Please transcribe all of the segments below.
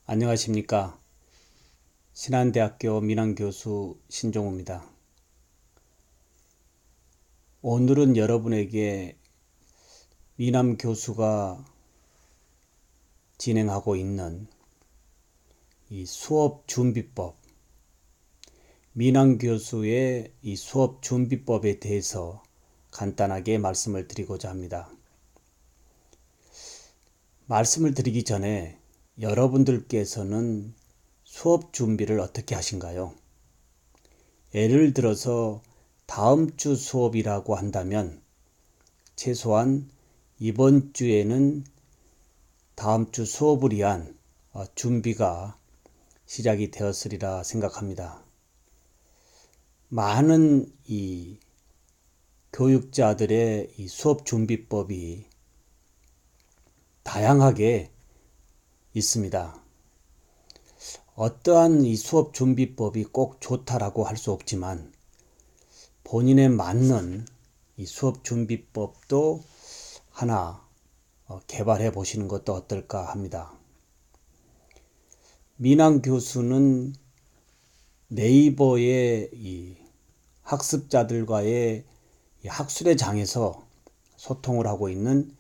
안녕하십니까. 신한대학교 민항교수 신종우입니다. 오늘은 여러분에게 민항교수가 진행하고 있는 이 수업 준비법, 민항교수의 이 수업 준비법에 대해서 간단하게 말씀을 드리고자 합니다. 말씀을 드리기 전에 여러분들께서는 수업 준비를 어떻게 하신가요? 예를 들어서 다음 주 수업이라고 한다면 최소한 이번 주에는 다음 주 수업을 위한 준비가 시작이 되었으리라 생각합니다. 많은 이 교육자들의 이 수업 준비법이 다양하게 있습니다. 어떠한 이 수업 준비법이 꼭 좋다라고 할 수 없지만 본인에 맞는 이 수업 준비법도 하나 개발해 보시는 것도 어떨까 합니다. 민항 교수는 네이버의 이 학습자들과의 이 학술의 장에서 소통을 하고 있는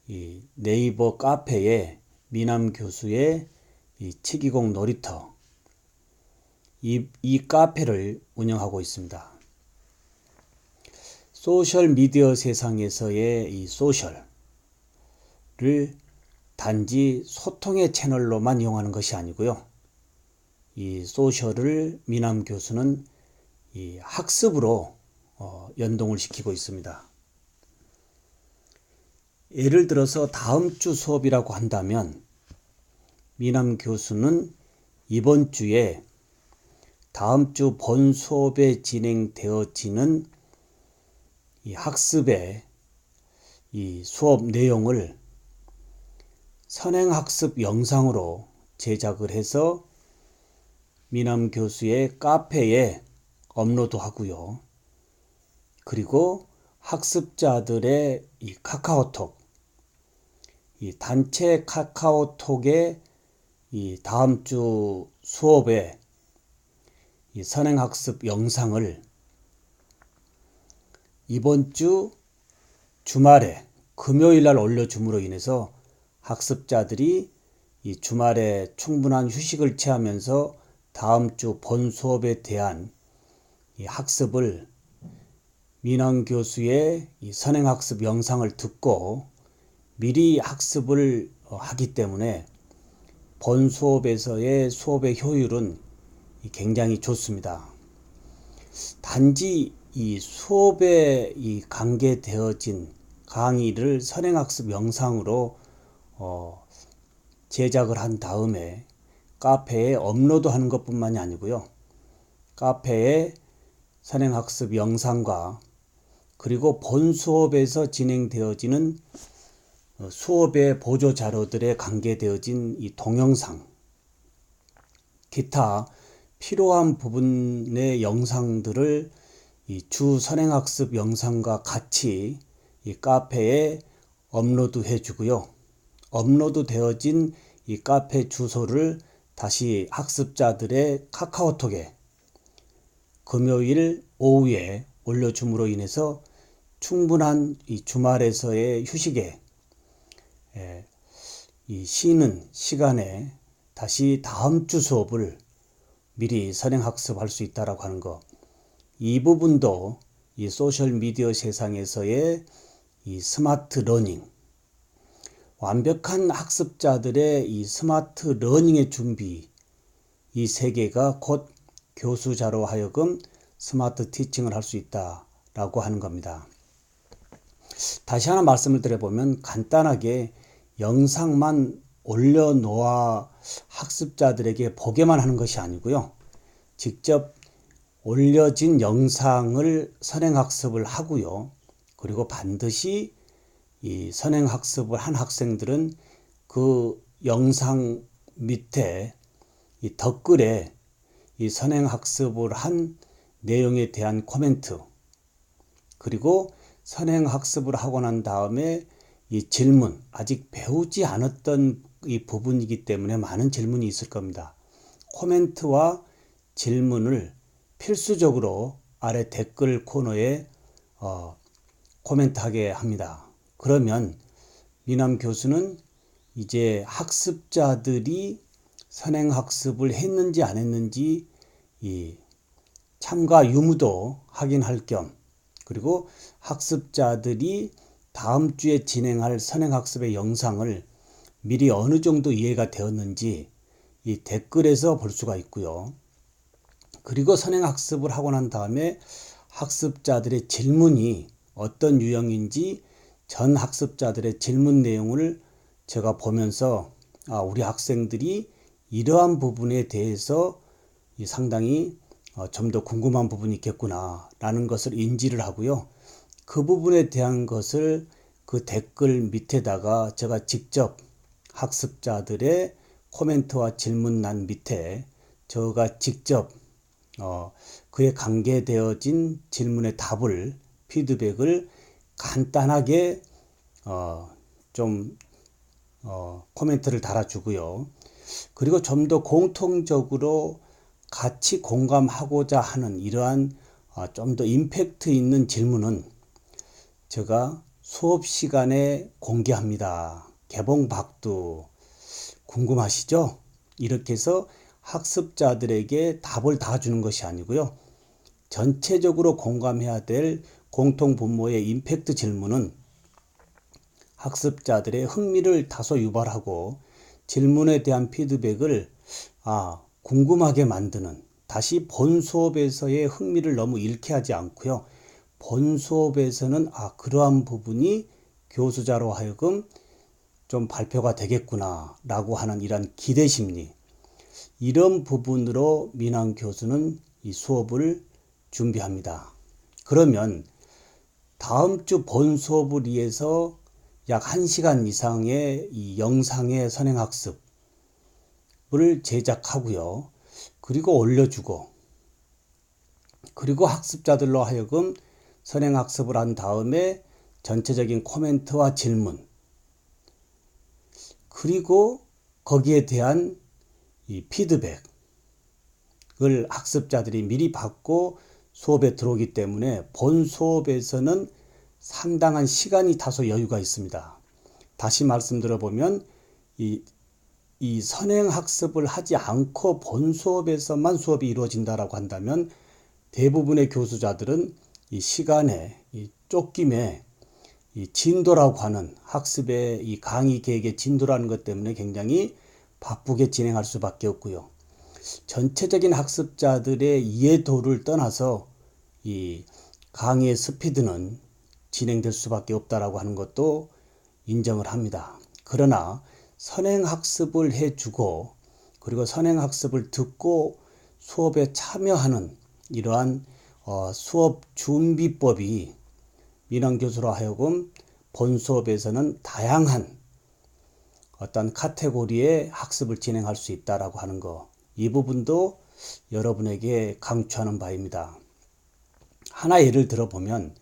이 네이버 카페에 민항 교수의 이 치기공 놀이터 이 카페를 운영하고 있습니다. 소셜 미디어 세상에서의 이 소셜을 단지 소통의 채널로만 이용하는 것이 아니고요. 이 소셜을 민항 교수는 이 학습으로 연동을 시키고 있습니다. 예를 들어서 다음 주 수업이라고 한다면 민항 교수는 이번 주에 다음 주 본 수업에 진행되어지는 이 학습의 이 수업 내용을 선행학습 영상으로 제작을 해서 민항 교수의 카페에 업로드하고요. 그리고 학습자들의 이 카카오톡, 이 단체 카카오톡에 이 다음 주 수업에 이 선행학습 영상을 이번 주 주말에 금요일 날 올려줌으로 인해서 학습자들이 이 주말에 충분한 휴식을 취하면서 다음 주 본 수업에 대한 이 학습을 민항 교수의 이 선행학습 영상을 듣고 미리 학습을 하기 때문에 본 수업에서의 수업의 효율은 굉장히 좋습니다. 단지 이 수업에 이 관계되어진 강의를 선행학습 영상으로 제작을 한 다음에 카페에 업로드하는 것뿐만이 아니고요. 카페에 선행학습 영상과 그리고 본 수업에서 진행되어지는 수업의 보조 자료들에 관계되어진 이 동영상, 기타 필요한 부분의 영상들을 이 주 선행학습 영상과 같이 이 카페에 업로드해 주고요. 업로드 되어진 이 카페 주소를 다시 학습자들의 카카오톡에 금요일 오후에 올려줌으로 인해서 충분한 이 주말에서의 휴식에 이 쉬는 시간에 다시 다음 주 수업을 미리 선행학습할 수 있다라고 하는 것. 이 부분도 이 소셜미디어 세상에서의 이 스마트 러닝, 완벽한 학습자들의 이 스마트 러닝의 준비, 이 세 개가 곧 교수자로 하여금 스마트 티칭을 할 수 있다라고 하는 겁니다. 다시 하나 말씀을 드려보면 간단하게 영상만 올려놓아 학습자들에게 보게만 하는 것이 아니고요. 직접 올려진 영상을 선행학습을 하고요. 그리고 반드시 이 선행학습을 한 학생들은 그 영상 밑에 이 댓글에 이 선행학습을 한 내용에 대한 코멘트, 그리고 선행학습을 하고 난 다음에 이 질문, 아직 배우지 않았던 이 부분이기 때문에 많은 질문이 있을 겁니다. 코멘트와 질문을 필수적으로 아래 댓글 코너에 코멘트하게 합니다. 그러면 미남 교수는 이제 학습자들이 선행학습을 했는지 안 했는지 이 참가 유무도 확인할 겸, 그리고 학습자들이 다음 주에 진행할 선행학습의 영상을 미리 어느 정도 이해가 되었는지 이 댓글에서 볼 수가 있고요. 그리고 선행학습을 하고 난 다음에 학습자들의 질문이 어떤 유형인지 전 학습자들의 질문 내용을 제가 보면서 우리 학생들이 이러한 부분에 대해서 상당히 좀 더 궁금한 부분이 있겠구나 라는 것을 인지를 하고요. 그 부분에 대한 것을 그 댓글 밑에다가 제가 직접 학습자들의 코멘트와 질문란 밑에 제가 직접 그에 관계되어진 질문의 답을 피드백을 간단하게 좀 코멘트를 달아주고요. 그리고 좀 더 공통적으로 같이 공감하고자 하는 이러한 좀 더 임팩트 있는 질문은 제가 수업 시간에 공개합니다. 개봉박두 궁금하시죠? 이렇게 해서 학습자들에게 답을 다 주는 것이 아니고요. 전체적으로 공감해야 될 공통 분모의 임팩트 질문은 학습자들의 흥미를 다소 유발하고 질문에 대한 피드백을 궁금하게 만드는, 다시 본 수업에서의 흥미를 너무 잃게 하지 않고요. 본 수업에서는 그러한 부분이 교수자로 하여금 좀 발표가 되겠구나 라고 하는 이런 기대 심리, 이런 부분으로 민환 교수는 이 수업을 준비합니다. 그러면 다음 주 본 수업을 위해서 약 1시간 이상의 이 영상의 선행학습을 제작하고요. 그리고 올려주고, 그리고 학습자들로 하여금 선행학습을 한 다음에 전체적인 코멘트와 질문, 그리고 거기에 대한 이 피드백을 학습자들이 미리 받고 수업에 들어오기 때문에 본 수업에서는 상당한 시간이 다소 여유가 있습니다. 다시 말씀드려보면 이 선행학습을 하지 않고 본 수업에서만 수업이 이루어진다라고 한다면 대부분의 교수자들은 이 시간에 이 쫓김에 이 진도라고 하는 학습의 이 강의 계획의 진도라는 것 때문에 굉장히 바쁘게 진행할 수밖에 없고요. 전체적인 학습자들의 이해도를 떠나서 이 강의의 스피드는 진행될 수밖에 없다라고 하는 것도 인정을 합니다. 그러나 선행학습을 해주고, 그리고 선행학습을 듣고 수업에 참여하는 이러한 수업 준비법이 민환 교수로 하여금 본 수업에서는 다양한 어떤 카테고리의 학습을 진행할 수 있다라고 하는 거, 이 부분도 여러분에게 강추하는 바입니다. 하나 예를 들어보면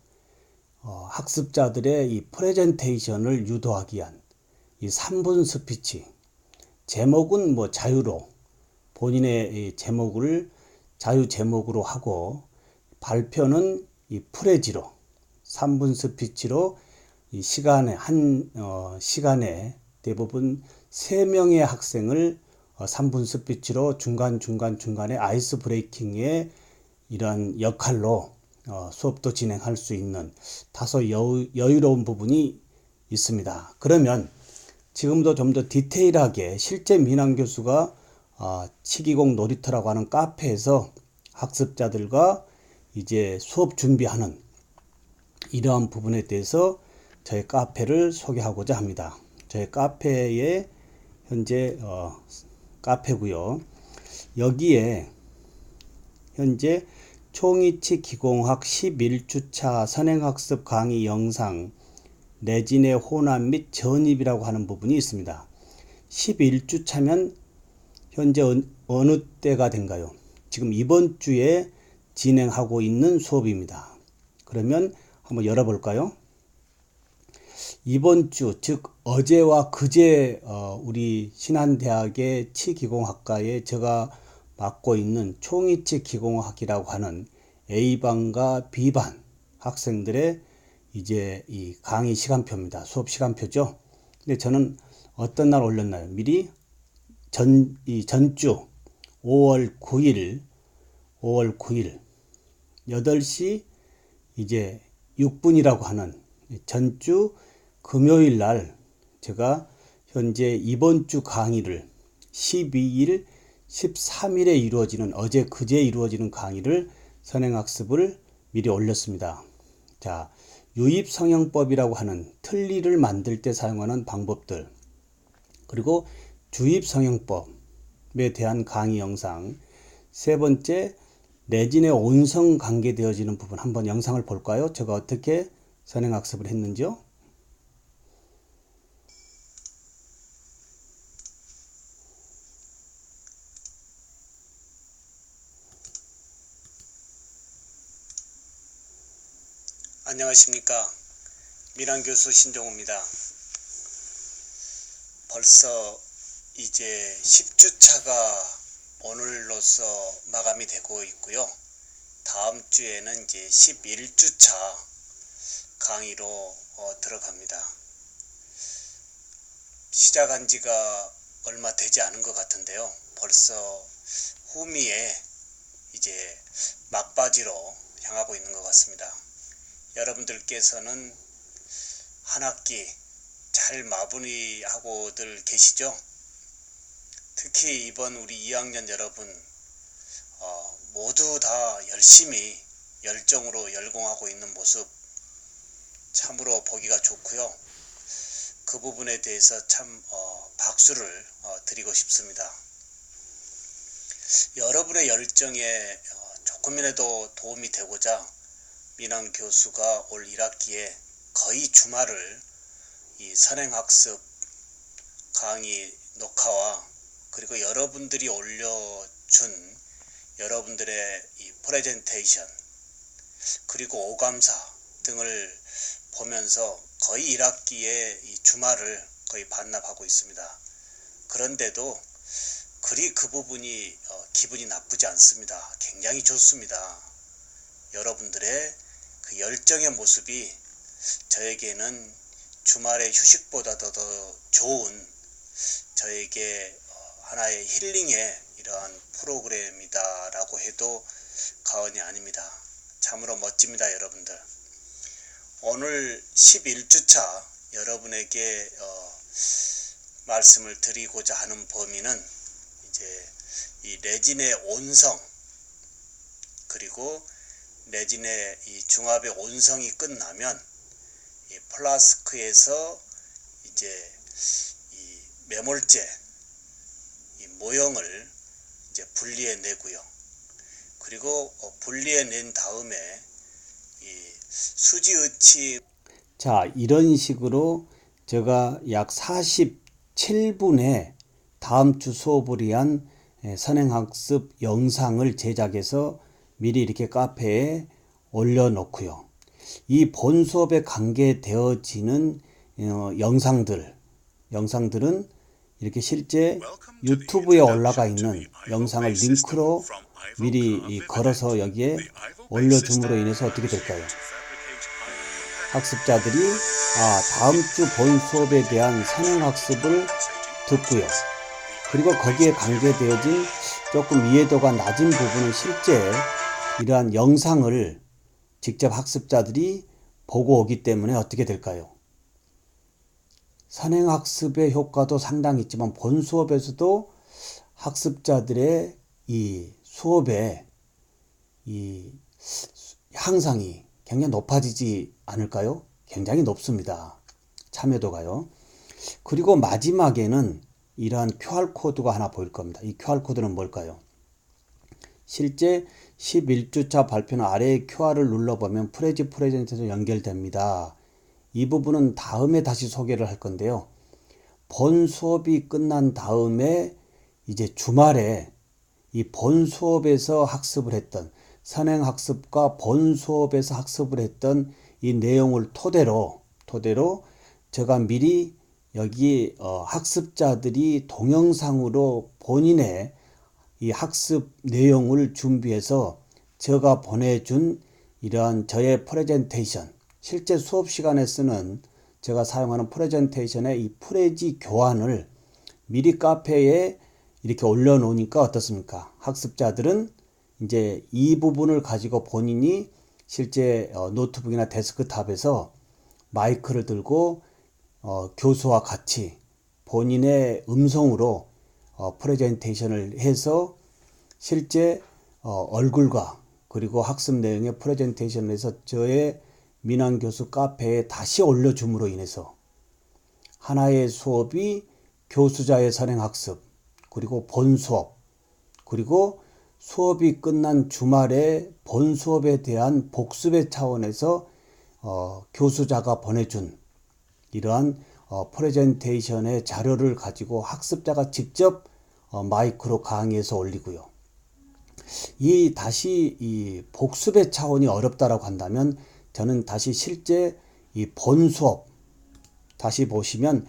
학습자들의 이 프레젠테이션을 유도하기 위한 이 3분 스피치, 제목은 자유로 본인의 이 제목을 자유 제목으로 하고, 발표는 이 프레지로 3분 스피치로 이 시간에 시간에 대부분 3명의 학생을 3분 스피치로 중간에 아이스 브레이킹의 이러한 역할로 수업도 진행할 수 있는 다소 여유로운 부분이 있습니다. 그러면 지금도 좀 더 디테일하게 실제 민환 교수가 치기공 놀이터라고 하는 카페에서 학습자들과 이제 수업 준비하는 이러한 부분에 대해서 저희 카페를 소개하고자 합니다. 저희 카페의 현재 카페고요. 여기에 현재 총이치 기공학 11주차 선행학습 강의 영상 내진의 혼합 및 전입이라고 하는 부분이 있습니다. 11주차면 현재 어느 때가 된가요? 지금 이번 주에 진행하고 있는 수업입니다. 그러면 한번 열어볼까요? 이번 주, 즉 어제와 그제 우리 신한대학의 치기공학과에 제가 맡고 있는 총이치 기공학이라고 하는 A반과 B반 학생들의 이제 이 강의 시간표입니다. 수업 시간표죠. 근데 저는 어떤 날 올렸나요? 미리 이 전주 5월 9일 8시 이제 6분이라고 하는 전주 금요일 날 제가 현재 이번 주 강의를 12일, 13일에 이루어지는 어제 그제 이루어지는 강의를 선행학습을 미리 올렸습니다. 자, 유입성형법이라고 하는 틀니를 만들 때 사용하는 방법들, 그리고 주입성형법에 대한 강의 영상, 세 번째 내진의 온성 관계되어지는 부분 한번 영상을 볼까요? 제가 어떻게 선행학습을 했는지요? 안녕하십니까. 미란교수 신종우입니다. 벌써 이제 10주차가 오늘로서 마감이 되고 있고요. 다음 주에는 이제 11주차 강의로 들어갑니다. 시작한 지가 얼마 되지 않은 것 같은데요. 벌써 후미에 이제 막바지로 향하고 있는 것 같습니다. 여러분들께서는 한 학기 잘 마무리하고들 계시죠? 특히 이번 우리 2학년 여러분 모두 다 열심히 열정으로 열공하고 있는 모습 참으로 보기가 좋고요. 그 부분에 대해서 참 박수를 드리고 싶습니다. 여러분의 열정에 조금이라도 도움이 되고자 민환 교수가 올 1학기에 거의 주말을 이 선행학습 강의 녹화와 그리고 여러분들이 올려준 여러분들의 이 프레젠테이션 그리고 오감사 등을 보면서 거의 1학기에 이 주말을 거의 반납하고 있습니다. 그런데도 그리 그 부분이 기분이 나쁘지 않습니다. 굉장히 좋습니다. 여러분들의 그 열정의 모습이 저에게는 주말의 휴식보다도 더 좋은 저에게 하나의 힐링의 이러한 프로그램이다라고 해도 과언이 아닙니다. 참으로 멋집니다, 여러분들. 오늘 11주차 여러분에게 말씀을 드리고자 하는 범위는 이제 이 레진의 온성 그리고 레진의 이 중합의 온성이 끝나면 이 플라스크에서 이제 이 매몰제 이 모형을 이제 분리해 내고요. 그리고 분리해 낸 다음에 이 수지의치 자, 이런 식으로 제가 약 47분의 다음 주 수업을 위한 선행학습 영상을 제작해서 미리 이렇게 카페에 올려놓고요. 이 본 수업에 관계되어지는 영상들은 이렇게 실제 유튜브에 올라가 있는 영상을 링크로 미리 걸어서 여기에 올려줌으로 인해서 어떻게 될까요? 학습자들이 다음 주 본 수업에 대한 선행학습을 듣고요. 그리고 거기에 관계되어진 조금 이해도가 낮은 부분은 실제 이러한 영상을 직접 학습자들이 보고 오기 때문에 어떻게 될까요? 선행학습의 효과도 상당히 있지만 본 수업에서도 학습자들의 이 수업의 이 향상이 굉장히 높아지지 않을까요? 굉장히 높습니다. 참여도가요. 그리고 마지막에는 이러한 QR코드가 하나 보일 겁니다. 이 QR코드는 뭘까요? 실제 11주차 발표는 아래의 QR을 눌러보면 프레젠테이션 연결됩니다. 이 부분은 다음에 다시 소개를 할 건데요. 본 수업이 끝난 다음에 이제 주말에 이 본 수업에서 학습을 했던 선행학습과 본 수업에서 학습을 했던 이 내용을 토대로 제가 미리 여기 학습자들이 동영상으로 본인의 이 학습 내용을 준비해서 제가 보내준 이러한 저의 프레젠테이션, 실제 수업 시간에 쓰는 제가 사용하는 프레젠테이션의 이 프레지 교환을 미리 카페에 이렇게 올려놓으니까 어떻습니까? 학습자들은 이제 이 부분을 가지고 본인이 실제 노트북이나 데스크탑에서 마이크를 들고 교수와 같이 본인의 음성으로 프레젠테이션을 해서 실제 얼굴과 그리고 학습 내용의 프레젠테이션을 해서 저의 민환교수 카페에 다시 올려줌으로 인해서 하나의 수업이 교수자의 선행학습, 그리고 본수업, 그리고 수업이 끝난 주말에 본수업에 대한 복습의 차원에서 교수자가 보내준 이러한 프레젠테이션의 자료를 가지고 학습자가 직접 마이크로 강의해서 올리고요. 다시 이 복습의 차원이 어렵다라고 한다면 저는 다시 실제 이 본수업, 다시 보시면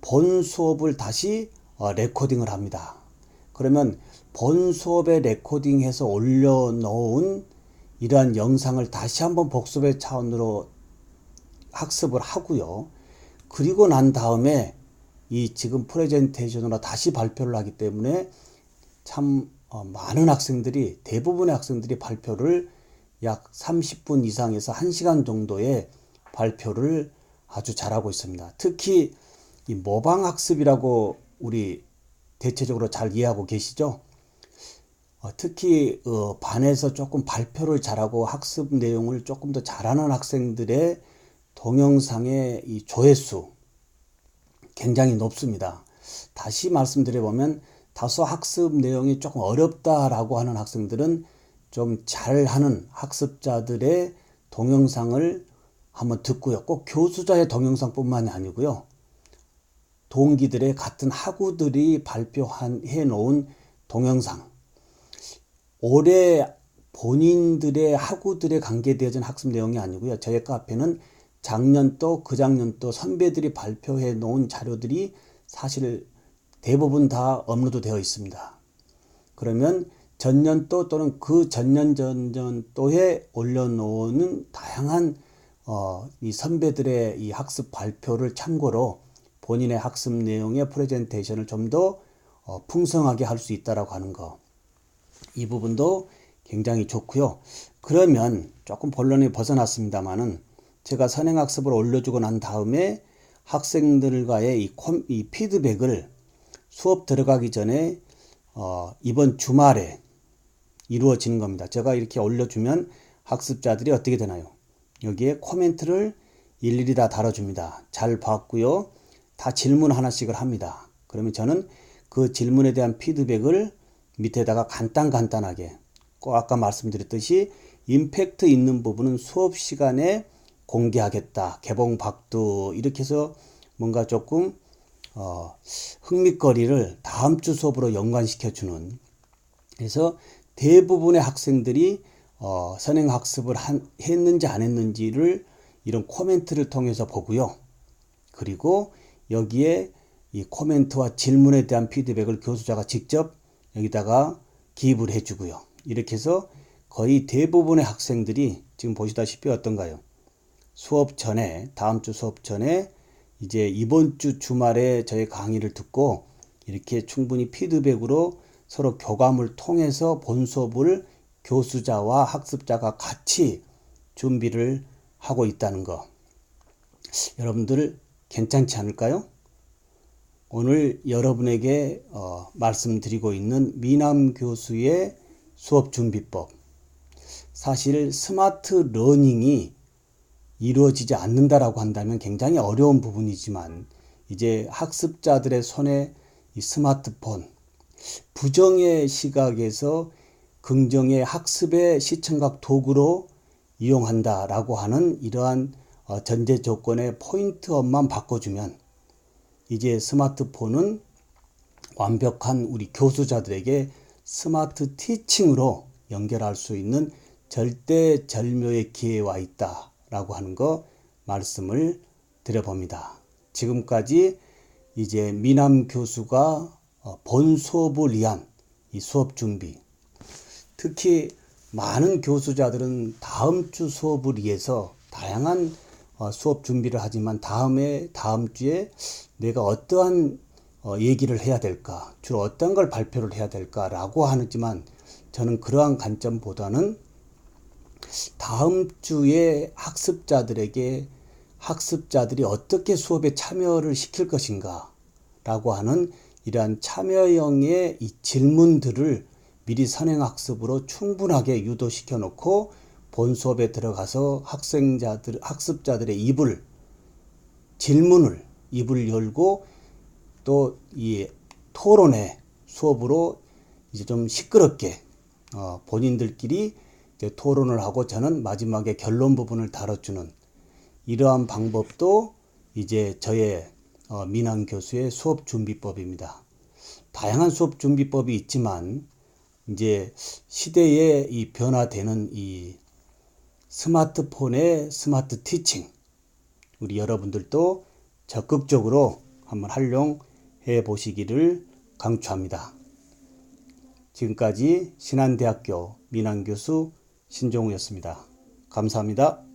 본수업을 다시 레코딩을 합니다. 그러면 본수업에 레코딩해서 올려놓은 이러한 영상을 다시 한번 복습의 차원으로 학습을 하고요. 그리고 난 다음에 이 지금 프레젠테이션으로 다시 발표를 하기 때문에 참 많은 학생들이, 대부분의 학생들이 발표를 약 30분 이상에서 1시간 정도의 발표를 아주 잘하고 있습니다. 특히 이 모방학습이라고 우리 대체적으로 잘 이해하고 계시죠? 특히 반에서 조금 발표를 잘하고 학습 내용을 조금 더 잘하는 학생들의 동영상의 이 조회수 굉장히 높습니다. 다시 말씀드려보면 다소 학습 내용이 조금 어렵다라고 하는 학생들은 좀 잘하는 학습자들의 동영상을 한번 듣고요. 꼭 교수자의 동영상뿐만이 아니고요. 동기들의 같은 학우들이 발표해 놓은 동영상, 올해 본인들의 학우들의 관계되어진 학습 내용이 아니고요. 저희 카페는 작년도, 그 작년도 선배들이 발표해 놓은 자료들이 사실 대부분 다 업로드 되어 있습니다. 그러면 전년도 또는 그 전년도에 올려놓은 다양한 이 선배들의 이 학습 발표를 참고로 본인의 학습 내용의 프레젠테이션을 좀 더 풍성하게 할 수 있다라고 하는 거, 이 부분도 굉장히 좋고요. 그러면 조금 본론이 벗어났습니다만은 제가 선행학습을 올려주고 난 다음에 학생들과의 이 피드백을 수업 들어가기 전에 이번 주말에 이루어지는 겁니다. 제가 이렇게 올려주면 학습자들이 어떻게 되나요? 여기에 코멘트를 일일이 다 달아줍니다. 잘 봤고요. 다 질문 하나씩을 합니다. 그러면 저는 그 질문에 대한 피드백을 밑에다가 간단하게 꼭 아까 말씀드렸듯이 임팩트 있는 부분은 수업 시간에 공개하겠다. 개봉박두 이렇게 해서 뭔가 조금 흥미거리를 다음 주 수업으로 연관시켜주는, 그래서 대부분의 학생들이 선행학습을 했는지 안 했는지를 이런 코멘트를 통해서 보고요. 그리고 여기에 이 코멘트와 질문에 대한 피드백을 교수자가 직접 여기다가 기입을 해주고요. 이렇게 해서 거의 대부분의 학생들이 지금 보시다시피 어떤가요? 수업 전에, 다음 주 수업 전에 이제 이번 주 주말에 저희 강의를 듣고 이렇게 충분히 피드백으로 서로 교감을 통해서 본 수업을 교수자와 학습자가 같이 준비를 하고 있다는 거. 여러분들 괜찮지 않을까요? 오늘 여러분에게 말씀드리고 있는 미남 교수의 수업 준비법. 사실 스마트 러닝이 이루어지지 않는다라고 한다면 굉장히 어려운 부분이지만 이제 학습자들의 손에 이 스마트폰, 부정의 시각에서 긍정의 학습의 시청각 도구로 이용한다라고 하는 이러한 전제 조건의 포인트업만 바꿔주면 이제 스마트폰은 완벽한 우리 교수자들에게 스마트 티칭으로 연결할 수 있는 절대절묘의 기회에 와 있다라고 하는 거 말씀을 드려봅니다. 지금까지 이제 미남 교수가 본 수업을 위한 이 수업 준비, 특히 많은 교수자들은 다음 주 수업을 위해서 다양한 수업 준비를 하지만 다음 주에 내가 어떠한 얘기를 해야 될까, 주로 어떤 걸 발표를 해야 될까라고 하지만 저는 그러한 관점보다는 다음 주에 학습자들이 어떻게 수업에 참여를 시킬 것인가 라고 하는 이러한 참여형의 이 질문들을 미리 선행학습으로 충분하게 유도시켜 놓고 본 수업에 들어가서 학습자들의 입을 열고 또 이 토론회 수업으로 이제 좀 시끄럽게 본인들끼리 이제 토론을 하고 저는 마지막에 결론 부분을 다뤄주는 이러한 방법도 이제 저의 민항 교수의 수업 준비법입니다. 다양한 수업 준비법이 있지만 이제 시대에 이 변화되는 이 스마트폰의 스마트 티칭, 우리 여러분들도 적극적으로 한번 활용해 보시기를 강추합니다. 지금까지 신한대학교 민항 교수 신종우였습니다. 감사합니다.